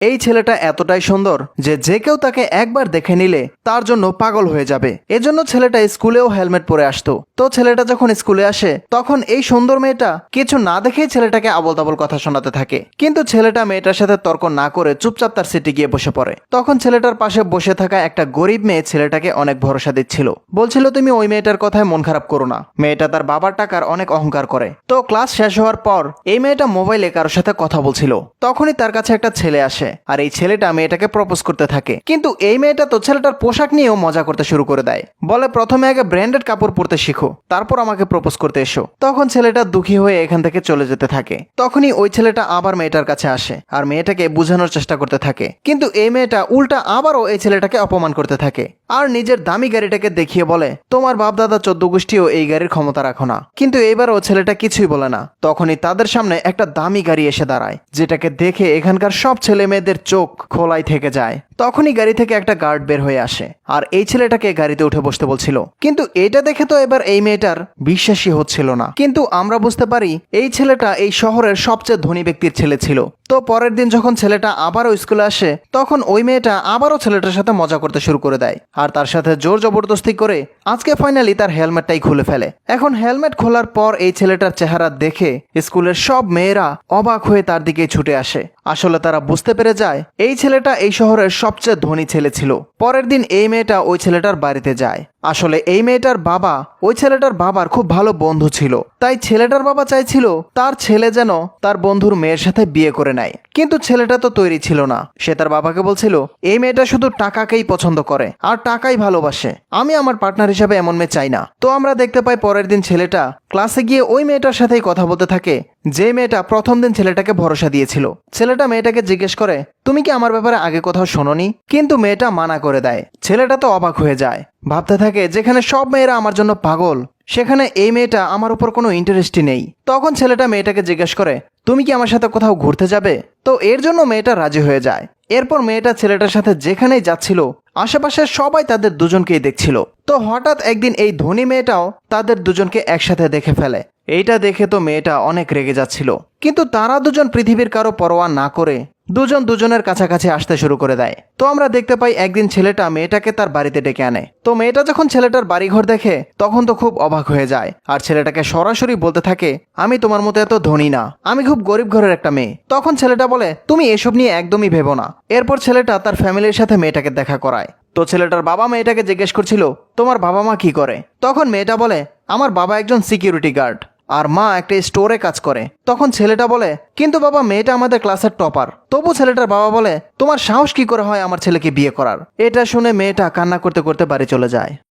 এই ছেলেটা এতটাই সুন্দর যে যে কেউ তাকে একবার দেখে নিলে তার জন্য পাগল হয়ে যাবে। এজন্য ছেলেটা স্কুলেও হেলমেট পরে আসতো। তো ছেলেটা যখন স্কুলে আসে তখন এই সুন্দর মেয়েটা কিছু না দেখেই ছেলেটাকে আবল তাবল কথা শোনাতে থাকে। কিন্তু ছেলেটা মেয়েটার সাথে তর্ক না করে চুপচাপ তার সিটে গিয়ে বসে পড়ে। তখন ছেলেটার পাশে বসে থাকা একটা গরিব মেয়ে ছেলেটাকে অনেক ভরসা দিচ্ছিল, বলছিল তুমি ওই মেয়েটার কথায় মন খারাপ করো না, মেয়েটা তার বাবার টাকার অনেক অহংকার করে। তো ক্লাস শেষ হওয়ার পর এই মেয়েটা মোবাইলে কারোর সাথে কথা বলছিল, তখনই তার কাছে একটা ছেলে আসে আর এই ছেলেটা মেয়েটাকে প্রপোজ করতে থাকে। কিন্তু এই মেয়েটা তো ছেলেটার পোশাক নিয়েও মজা করতে শুরু করে দেয়, বলে প্রথমে আগে ব্র্যান্ডেড কাপড় পরতে শিখো, তারপর আমাকে প্রপোজ করতে এসো। তখন ছেলেটা দুঃখী হয়ে এখান থেকে চলে যেতে থাকে। তখনই ওই ছেলেটা আবার মেয়েটার কাছে আসে আর মেয়েটাকে বোঝানোর চেষ্টা করতে থাকে। কিন্তু এই মেয়েটা উল্টা আবারও এই ছেলেটাকে অপমান করতে থাকে আর নিজের দামি গাড়িটাকে দেখিয়ে বলে তোমার বাপ দাদা 14 গোষ্ঠীও এই গাড়ির ক্ষমতা রাখো না। কিন্তু এবারও ছেলেটা কিছুই বলে না। তখনই তাদের সামনে একটা দামি গাড়ি এসে দাঁড়ায়, যেটাকে দেখে এখানকার সব ছেলে মেয়েদের চোখ খোলাই থেকে যায়। তখনই গাড়ি থেকে একটা গার্ড বের হয়ে আসে আর এই ছেলেটাকে গাড়িতে উঠে বসতে বলছিল। কিন্তু এটা দেখে তো এবার এই মেয়েটার বিশ্বাসই হচ্ছিল না। কিন্তু আমরা বুঝতে পারি এই ছেলেটা এই শহরের সবচেয়ে ধনী ব্যক্তির ছেলে ছিল। তো পরের দিন যখন ছেলেটা আবারও স্কুলে আসে তখন ওই মেয়েটা আবারও ছেলেটার সাথে মজা করতে শুরু করে দেয় আর তার সাথে জোর জবরদস্তি করে আজকে ফাইনালি তার হেলমেটটাই খুলে ফেলে। এখন হেলমেট খোলার পর এই ছেলেটার চেহারা দেখে স্কুলের সব মেয়েরা অবাক হয়ে তার দিকে ছুটে আসে। আসলে তারা বুঝতে পেরে যায় এই ছেলেটা এই শহরের সবচেয়ে ধনী ছেলে ছিল। পরের দিন এই মেয়েটা ওই ছেলেটার বাড়িতে যায়। আসলে এই মেয়েটার বাবা ওই ছেলেটার বাবার খুব ভালো বন্ধু ছিল, তাই ছেলেটার বাবা চাইছিল তার ছেলে যেন তার বন্ধুর মেয়ের সাথে বিয়ে করে নেয়। কিন্তু ছেলেটা তো তৈরি ছিল না। সে তার বাবাকে বলছিল এই মেয়েটা শুধু টাকাকেই পছন্দ করে আর টাকাই ভালোবাসে, আমি আমার পার্টনার হিসেবে এমন মেয়ে চাই না। তো আমরা দেখতে পাই পরের দিন ছেলেটা ক্লাসে গিয়ে ওই মেয়েটার সাথেই কথা বলতে থাকে যে মেয়েটা প্রথম দিন ছেলেটাকে ভরসা দিয়েছিল। ছেলেটা মেয়েটাকে জিজ্ঞেস করে তুমি কি আমার ব্যাপারে আগে কোথাও শোনোনি? কিন্তু মেয়েটা মানা করে দেয়। ছেলেটা তো অবাক হয়ে যায়, ভাবতে থাকে যেখানে সব মেয়েরা আমার জন্য পাগল সেখানে এই মেয়েটা আমার উপর কোনো ইন্টারেস্টই নেই। তখন ছেলেটা মেয়েটাকে জিজ্ঞেস করে তুমি কি আমার সাথে কোথাও ঘুরতে যাবে? তো এর জন্য মেয়েটা রাজি হয়ে যায়। এরপর মেয়েটা ছেলেটার সাথে যেখানেই যাচ্ছিল আশেপাশের সবাই তাদের দুজনকেই দেখছিল। তো হঠাৎ একদিন এই ধনী মেয়েটাও তাদের দুজনকে একসাথে দেখে ফেলে। এইটা দেখে তো মেয়েটা অনেক রেগে যাচ্ছিল, কিন্তু তারা দুজন পৃথিবীর কারো পরোয়া না করে দুজন দুজনের কাছাকাছি আসতে শুরু করে দেয়। তো আমরা দেখতে পাই একদিন ছেলেটা মেয়েটাকে তার বাড়িতে ডেকে আনে। তো মেয়েটা যখন ছেলেটার বাড়িঘর দেখে তখন তো খুব অবাক হয়ে যায় আর ছেলেটাকে সরাসরি বলতে থাকে আমি তোমার মতো এত ধনী না, আমি খুব গরিব ঘরের একটা মেয়ে। তখন ছেলেটা বলে তুমি এসব নিয়ে একদমই ভেবো না। এরপর ছেলেটা তার ফ্যামিলির সাথে মেয়েটাকে দেখা করায়। তো ছেলেটার বাবা মেয়েটাকে জিজ্ঞেস করছিল তোমার বাবা মা কি করে? তখন মেয়েটা বলে আমার বাবা একজন সিকিউরিটি গার্ড আর মা একটা স্টোরে কাজ করে। তখন ছেলেটা বলে কিন্তু বাবা মেয়েটা আমাদের ক্লাসের টপার। তবু ছেলেটার বাবা বলে তোমার সাহস কি করে হয় আমার ছেলেকে বিয়ে করার? এটা শুনে মেয়েটা কান্না করতে করতে বাড়ি চলে যায়।